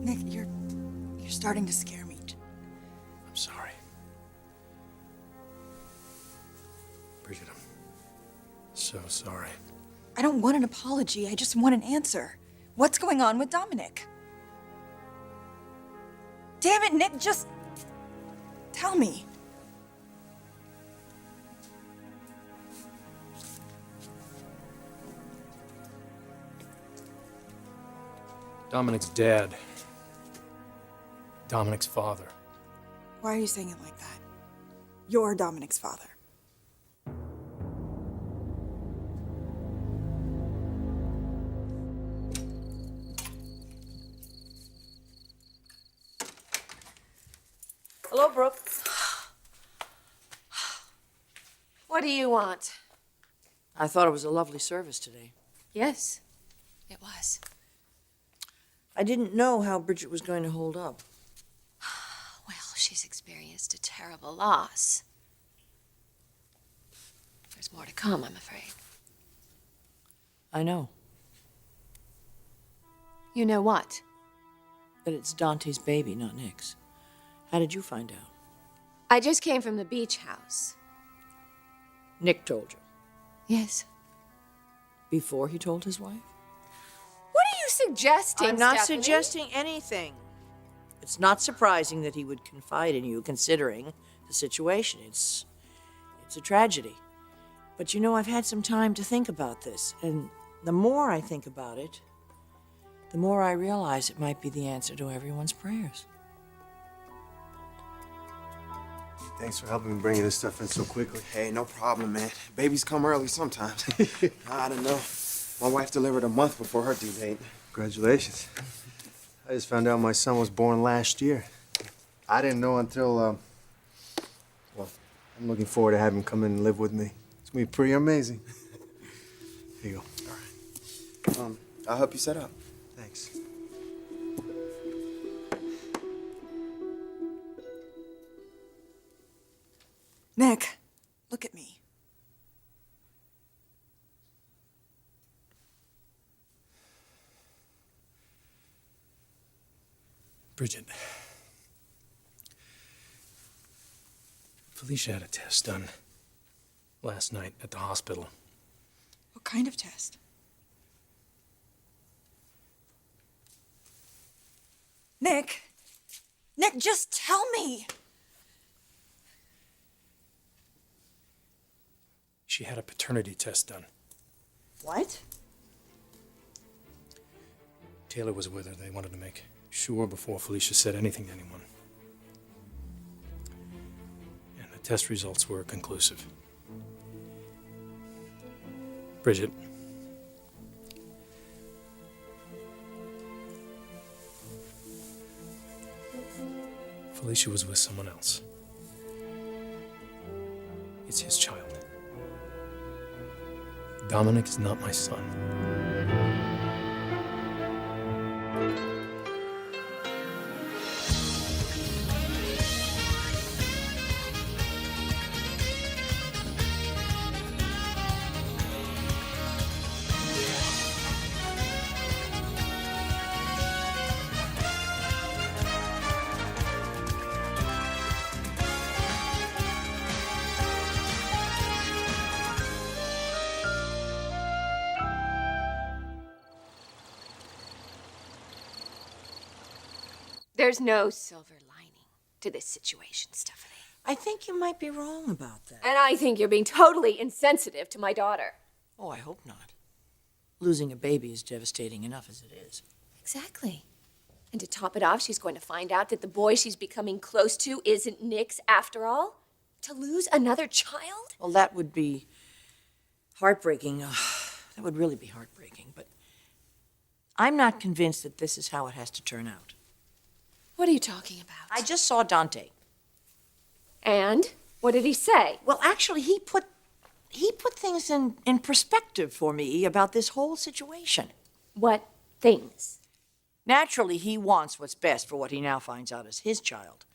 Nick, you're starting to scare me. I'm sorry. Bridget, I'm so sorry. I don't want an apology. I just want an answer. What's going on with Dominick? Damn it, Nick, just tell me. Dominick's dad. Dominick's father. Why are you saying it like that? You're Dominick's father. Hello, Brooke. What do you want? I thought it was a lovely service today. Yes, it was. I didn't know how Bridget was going to hold up. Well, she's experienced a terrible loss. There's more to come, I'm afraid. I know You know what? that it's Dante's baby, not Nick's. How did you find out? I just came from the beach house. Nick told you. Yes. Before he told his wife? What are you suggesting, I'm not Stephanie? suggesting anything. It's not surprising that he would confide in you, considering the situation. It's a tragedy. But you know, I've had some time to think about this, and the more I think about it, the more I realize it might be the answer to everyone's prayers. Thanks for helping me bring this stuff in so quickly. Hey, no problem, man. Babies come early sometimes. I don't know. My wife delivered a month before her due date. Congratulations. I just found out my son was born last year. I didn't know until, well, I'm looking forward to having him come in and live with me. It's gonna be pretty amazing. Here you go. All right. I'll help you set up. Thanks. Nick, look at me. Bridget. Felicia had a test done last night at the hospital. What kind of test? Nick, just tell me. She had a paternity test done. What? Taylor was with her. They wanted to make sure before Felicia said anything to anyone. And the test results were conclusive. Bridget. Felicia was with someone else. It's his child. Dominick is not my son. There's no silver lining to this situation, Stephanie. I think you might be wrong about that. And I think you're being totally insensitive to my daughter. Oh, I hope not. Losing a baby is devastating enough as it is. Exactly. And to top it off, she's going to find out that the boy she's becoming close to isn't Nick's after all. To lose another child? Well, that would be heartbreaking. That would really be heartbreaking. But I'm not convinced that this is how it has to turn out. What are you talking about? I just saw Dante. And? What did he say? Well, actually, he put things in perspective for me about this whole situation. What things? Naturally, he wants what's best for what he now finds out is his child.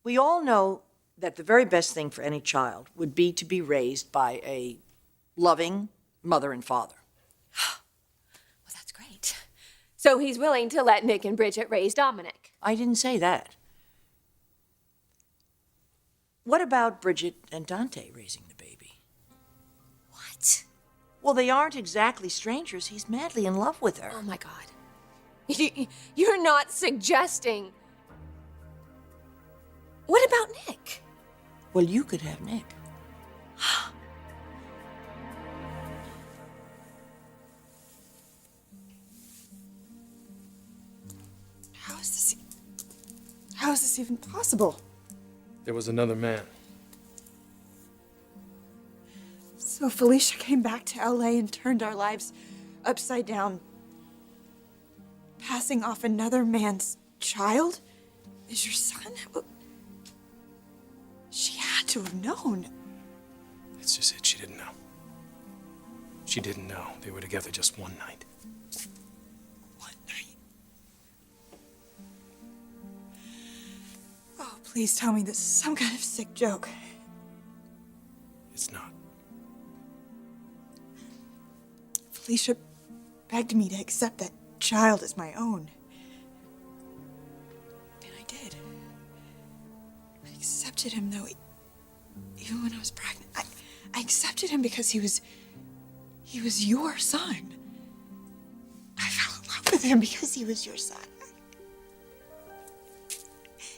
We all know that the very best thing for any child would be to be raised by a loving mother and father. Well, that's great. So he's willing to let Nick and Bridget raise Dominick. I didn't say that. What about Bridget and Dante raising the baby? What? Well, they aren't exactly strangers. He's madly in love with her. Oh, my God. You're not suggesting... What about Nick? Well, you could have Nick. How is this even possible? There was another man. So Felicia came back to LA and turned our lives upside down, passing off another man's child as your son? She had to have known. That's just it. She didn't know. She didn't know. They were together just one night. One night. Oh, please tell me this is some kind of sick joke. It's not. Felicia begged me to accept that child as my own. And I did. I accepted him, though, even when I was pregnant. I accepted him because he was your son. I fell in love with him because he was your son.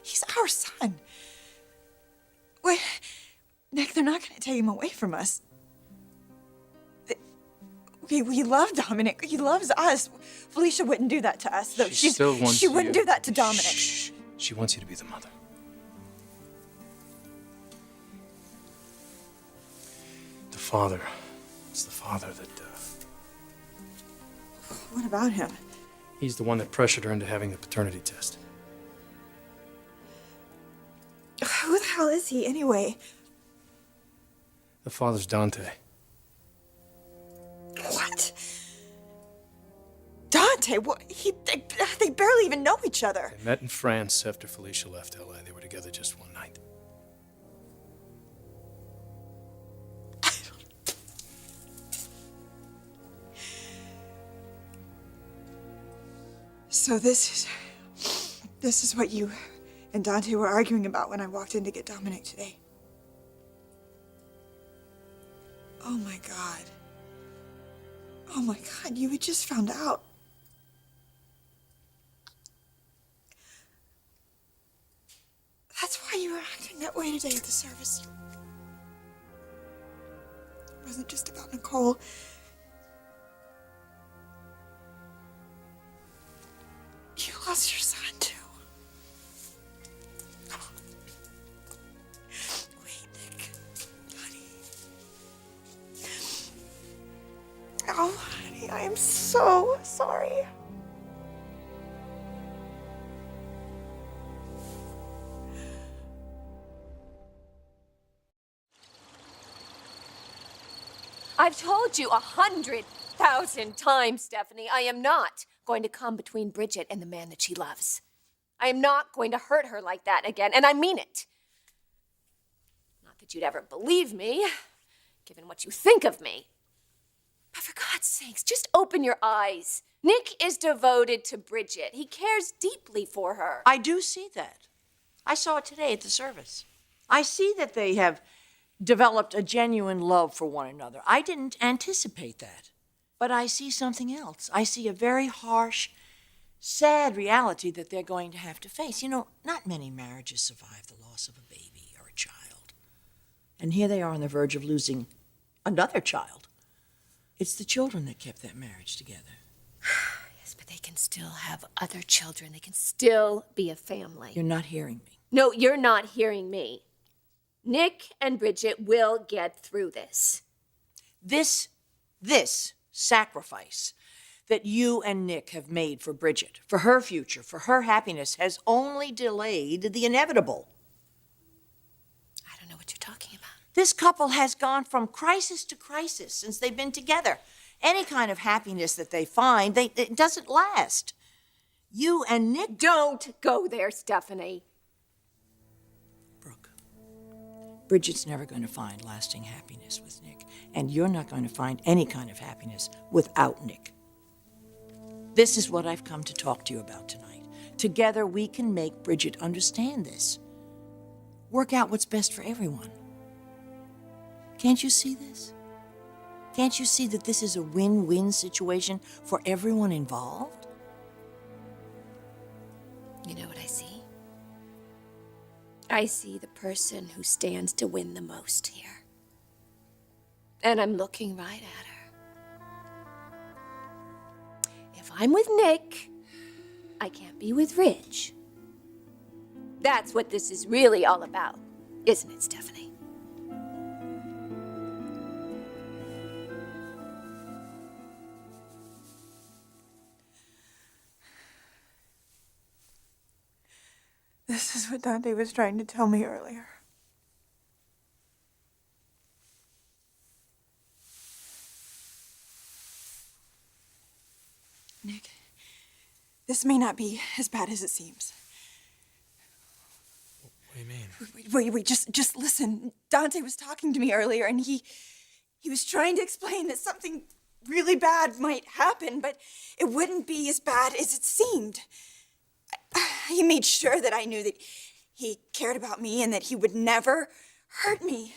He's our son. Wait, Nick, they're not going to take him away from us. We love Dominick. He loves us. Felicia wouldn't do that to us, though. She still wants She wouldn't you. do that to Dominick. Shh. She wants you to be the mother. The father. It's the father that, What about him? he's the one that pressured her into having the paternity test. Who the hell is he, anyway? The father's Dante. What? Dante? What? They barely even know each other. They met in France after Felicia left LA. They were together just one night. So this is what you and Dante were arguing about when I walked in to get Dominick today. Oh my God. Oh my God, you had just found out. That's why you were acting that way today at the service. It wasn't just about Nicole. You lost your son, too. Wait, Nick. Honey. Oh, honey, I am so sorry. I've told you 100,000 times, Stephanie, I am not going to come between Bridget and the man that she loves. I am not going to hurt her like that again, and I mean it. Not that you'd ever believe me, given what you think of me. But for God's sakes, just open your eyes. Nick is devoted to Bridget. He cares deeply for her. I do see that. I saw it today at the service. I see that they have developed a genuine love for one another. I didn't anticipate that. But I see something else. I see a very harsh, sad reality that they're going to have to face. You know, not many marriages survive the loss of a baby or a child. And here they are on the verge of losing another child. It's the children that kept that marriage together. Yes, but they can still have other children. They can still be a family. You're not hearing me. No, you're not hearing me. Nick and Bridget will get through this. This sacrifice that you and Nick have made for Bridget, for her future, for her happiness, has only delayed the inevitable. I don't know what you're talking about. This couple has gone from crisis to crisis since they've been together. Any kind of happiness that they find, it doesn't last. You and Nick... Don't go there, Stephanie. Brooke, Bridget's never going to find lasting happiness with Nick, and you're not going to find any kind of happiness without Nick. This is what I've come to talk to you about tonight. Together, we can make Bridget understand this. Work out what's best for everyone. Can't you see this? Can't you see that this is a win-win situation for everyone involved? You know what I see? I see the person who stands to win the most here. And I'm looking right at her. If I'm with Nick, I can't be with Ridge. That's what this is really all about, isn't it, Stephanie? This is what Dante was trying to tell me earlier. Nick, this may not be as bad as it seems. What do you mean? Wait, just listen. Dante was talking to me earlier, and he was trying to explain that something really bad might happen, but it wouldn't be as bad as it seemed. He made sure that I knew that he cared about me and that he would never hurt me.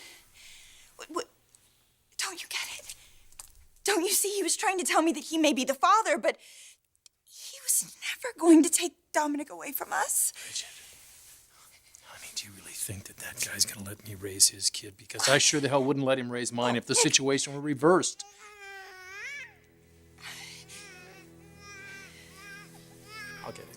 Don't you get it? Don't you see? He was trying to tell me that he may be the father, but he was never going to take Dominick away from us. Bridget, honey, do you really think that guy's gonna let me raise his kid? Because I sure the hell wouldn't let him raise mine if the situation were reversed. I'll get it.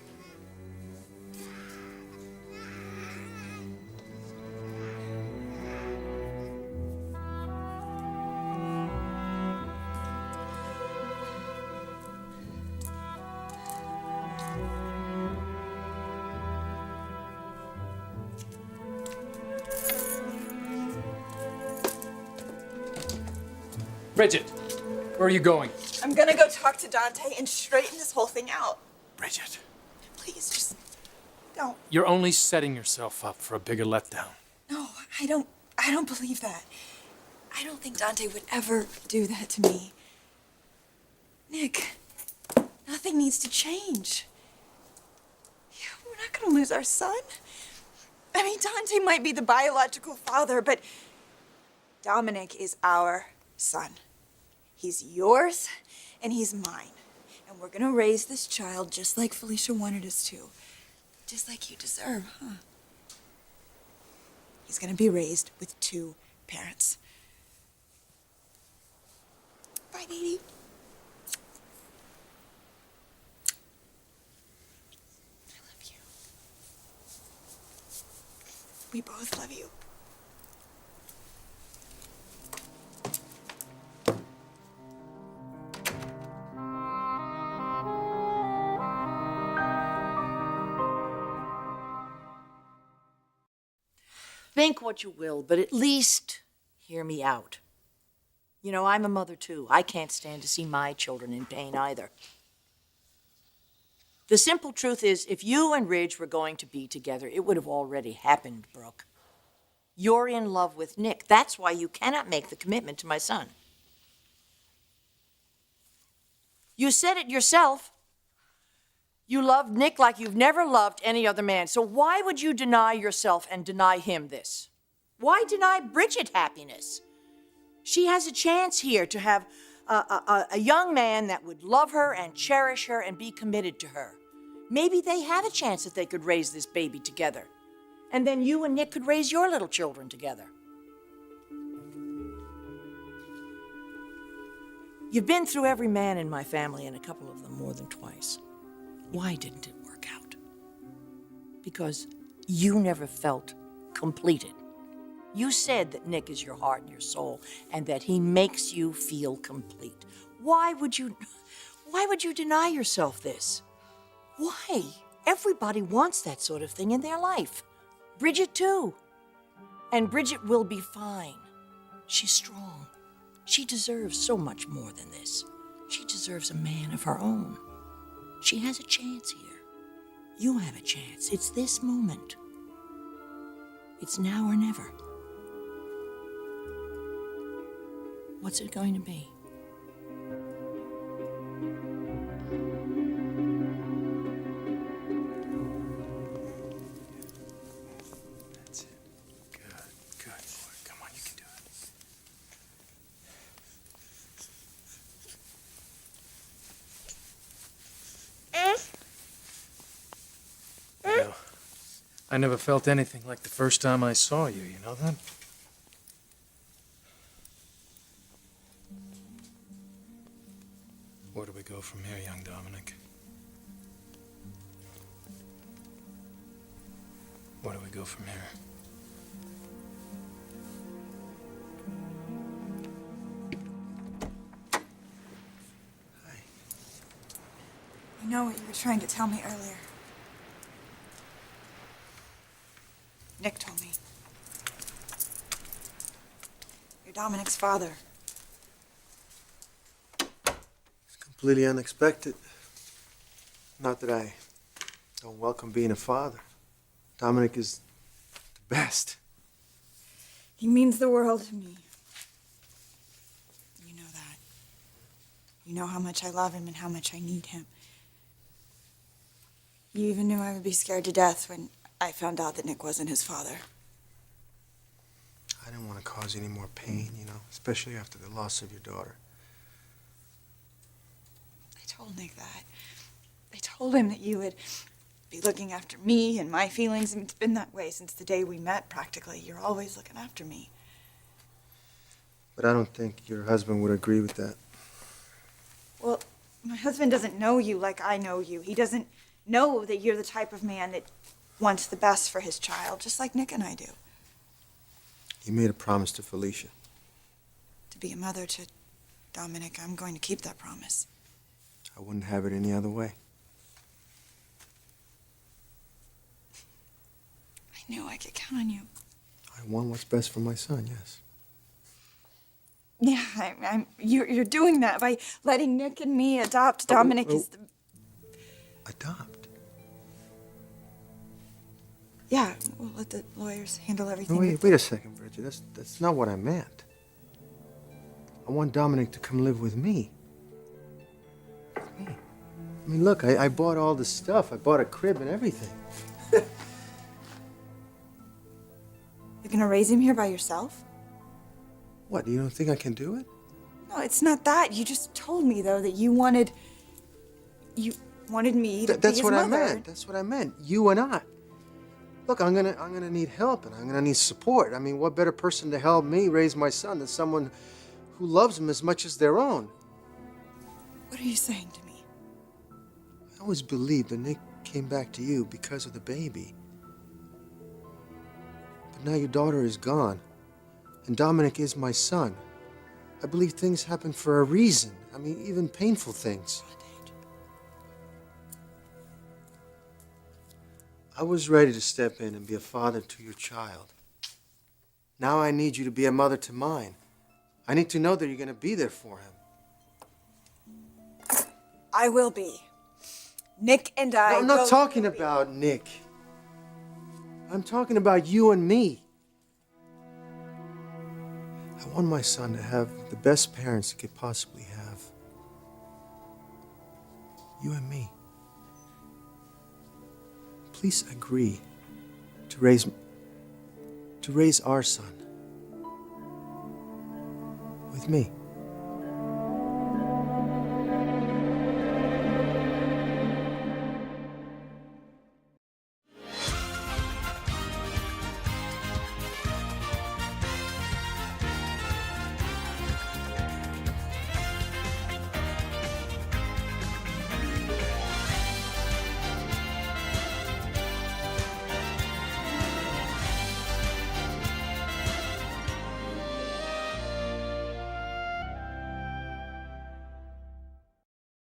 Bridget, where are you going? I'm gonna go talk to Dante and straighten this whole thing out. Bridget, Please, just don't. you're only setting yourself up for a bigger letdown. No, I don't believe that. I don't think Dante would ever do that to me. Nick, nothing needs to change. We're not gonna lose our son. I mean, Dante might be the biological father, but Dominick is our son. He's yours, and he's mine. And we're gonna raise this child just like Felicia wanted us to. Just like you deserve, huh? He's gonna be raised with 2 parents. Bye, baby. I love you. We both love you. Think what you will, but at least hear me out. You know, I'm a mother too. I can't stand to see my children in pain either. The simple truth is, if you and Ridge were going to be together, it would have already happened, Brooke. You're in love with Nick. That's why you cannot make the commitment to my son. You said it yourself. You loved Nick like you've never loved any other man. So why would you deny yourself and deny him this? Why deny Bridget happiness? She has a chance here to have a young man that would love her and cherish her and be committed to her. Maybe they have a chance that they could raise this baby together. And then you and Nick could raise your little children together. You've been through every man in my family, and a couple of them more than twice. Why didn't it work out? Because you never felt completed. You said that Nick is your heart and your soul, and that he makes you feel complete. Why would you deny yourself this? Why? Everybody wants that sort of thing in their life. Bridget too. And Bridget will be fine. She's strong. She deserves so much more than this. She deserves a man of her own. She has a chance here. You have a chance. It's this moment. It's now or never. What's it going to be? That's it. Good, good, boy. Come on, you can do it. You know, I never felt anything like the first time I saw you, you know that? Where do we go from here, young Dominic? Where do we go from here? I know what you were trying to tell me earlier. Nick told me. You're Dominic's father. It's completely unexpected. Not that I don't welcome being a father. Dominic is the best. He means the world to me. You know that. You know how much I love him and how much I need him. You even knew I would be scared to death when I found out that Nick wasn't his father. I didn't want to cause you any more pain, you know, especially after the loss of your daughter. I told Nick that. I told him that you would be looking after me and my feelings, and it's been that way since the day we met, practically. You're always looking after me. But I don't think your husband would agree with that. Well, my husband doesn't know you like I know you. He doesn't know that you're the type of man that wants the best for his child, just like Nick and I do. You made a promise to Felicia. To be a mother to Dominic, I'm going to keep that promise. I wouldn't have it any other way. I knew I could count on you. I want what's best for my son, yes. Yeah, you're doing that by letting Nick and me adopt Dominic as the... Adopt? Yeah, we'll let the lawyers handle everything. No, wait a second, Bridget. That's not what I meant. I want Dominic to come live with me. With me. I mean, look, I bought all this stuff. I bought a crib and everything. You're gonna raise him here by yourself? What, you don't think I can do it? No, it's not that. You just told me, though, that you wanted me to be That's his what mother. I meant. That's what I meant. You and I. Look, I'm gonna need help and I'm gonna need support. I mean, what better person to help me raise my son than someone who loves him as much as their own? What are you saying to me? I always believed that Nick came back to you because of the baby. But now your daughter is gone, and Dominic is my son. I believe things happen for a reason. I mean, even painful things. I was ready to step in and be a father to your child. Now I need you to be a mother to mine. I need to know that you're going to be there for him. I will be. Nick and I. No, I'm not talking about Nick. I'm talking about you and me. I want my son to have the best parents he could possibly have. You and me. Please agree to raise our son with me.